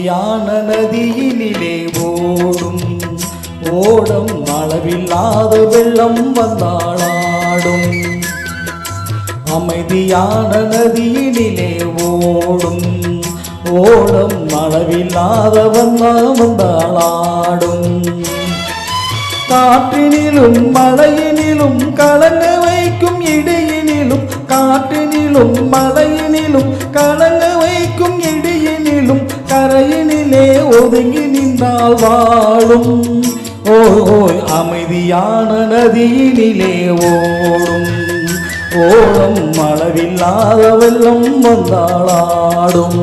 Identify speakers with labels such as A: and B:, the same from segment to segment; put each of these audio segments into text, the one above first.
A: அமைதியான நதியினிலே ஓடும் ஓடம் அளவில்லாத வெள்ளம் வந்தாளாடும். அமைதியான நதியினிலே ஓடும் ஓடம் அளவில்லாத வந்தாளாடும். காற்றினிலும் மழையினிலும் கலங்க வைக்கும் இடியினிலும் காற்றினிலும் மழையினிலும் கலங்க வைக்கும் இடியினிலும் கரையினிலே ஒதுங்கி நின்றால் வாழும். ஓய் அமைதியான நதியினிலே ஓடும் ஓடம் அளவில்லாத வெள்ளம் வந்தாளாடும்.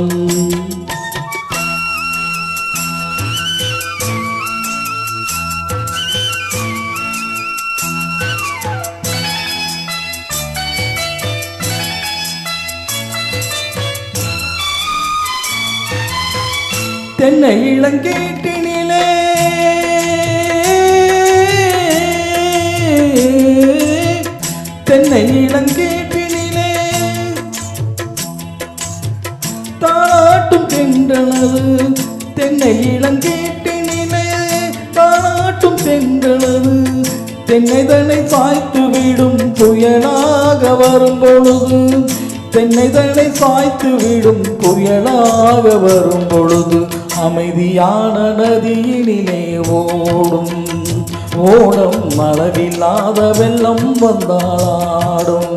A: தென்னை இளங்கேட்டினிலே தென்னை இளங்கேட்டினிலே தாளாட்டும் தென்றலது. தென்னை இளங்கேட்டினிலே தாளாட்டும் தென்றலது. தென்னைதனை சாய்த்து விடும் புயலாக வரும் பொழுது தென்னைதனை சாய்த்து விடும் புயலாக வரும் பொழுது அமைதியான நதியினிலே ஓடும் ஓடம் அளவில்லாத வெள்ளம் வந்தாளாடும்.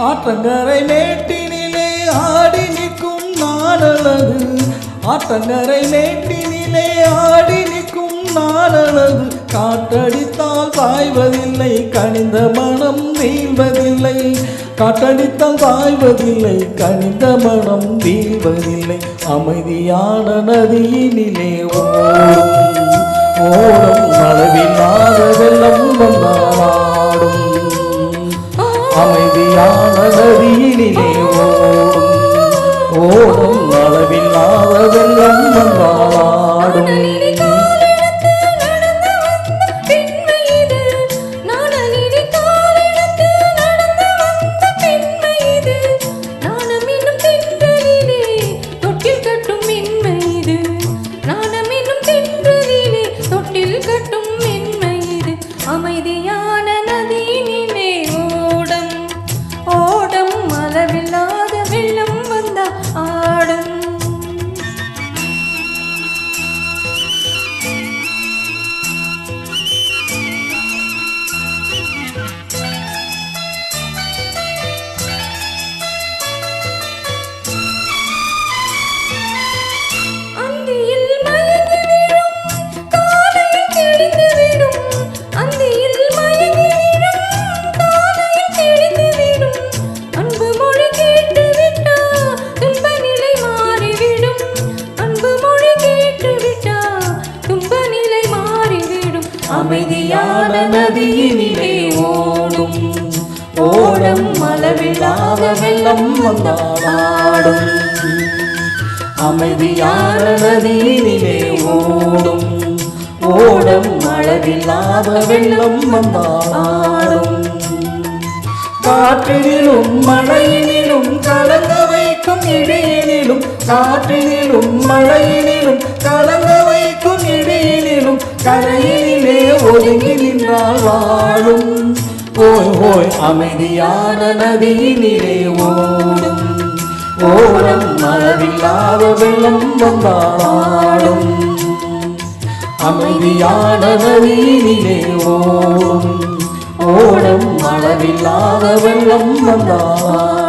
A: ஆற்றங்கரை மேட்டினிலே ஆடி நிற்கும் நாளழகு. ஆற்றங்கரை மேட்டினிலே ஆடி நிற்கும் நாளழகு. காற்றடித்தால் சாய்வதில்லை கனிந்த மனம் வீழ்வதில்லை. காற்றடித்தால் சாய்வதில்லை கனிந்த மனம் வீழ்வதில்லை. அமைதியான நதியினிலே ஓடும் ஓடம் அளவில்லாத வெள்ளம் வந்தாளாடும். அமைதியான நதியினிலே ஓடும் ஓடும் அளவில்லாத வெள்ளம் வந்தாளாடும்.
B: அமைதியான நதியினிலே ஓடம் ஓடம் அளவில்லாத வெள்ளம் வந்த ஆடும். அந்தியில் மயங்கி விடும் காலையில் தெளிந்து விடும். அந்தியில் மயங்கி விடும் காலையில் தெளிந்து விடும். அன்பு மொழி கேட்டு விட்டா துன்ப நிலை மாறிவிடும். அன்பு மொழி கேட்டு விட்டா துன்ப நிலை மாறிவிடும். அமைதியான நதியினிலே ஓடும் ஓடம் அளவில்லாத வெள்ளம் வந்தாளாடும். அமைதியான நதியினிலே ஓடும் ஓடம் அளவில்லாத வெள்ளம் வந்தாளாடும். காற்றினிலும் மழையினிலும் கலங்க வைக்கும் இடியினிலும் காற்றினிலும் மழையினிலும் கலங்க வைக்கும் இடியினிலும் கரையினிலே ஒதுங்கி நின்றால் வாழும். ஓய் ஓய் அமைதியான நதியினிலே ஓடும் ஓடம் அளவில்லாத வெள்ளம் வந்தாளாடும். அமைதியான நதியினிலே ஓடும் ஓடம் அளவில்லாத வெள்ளம் வந்தாளாடும்.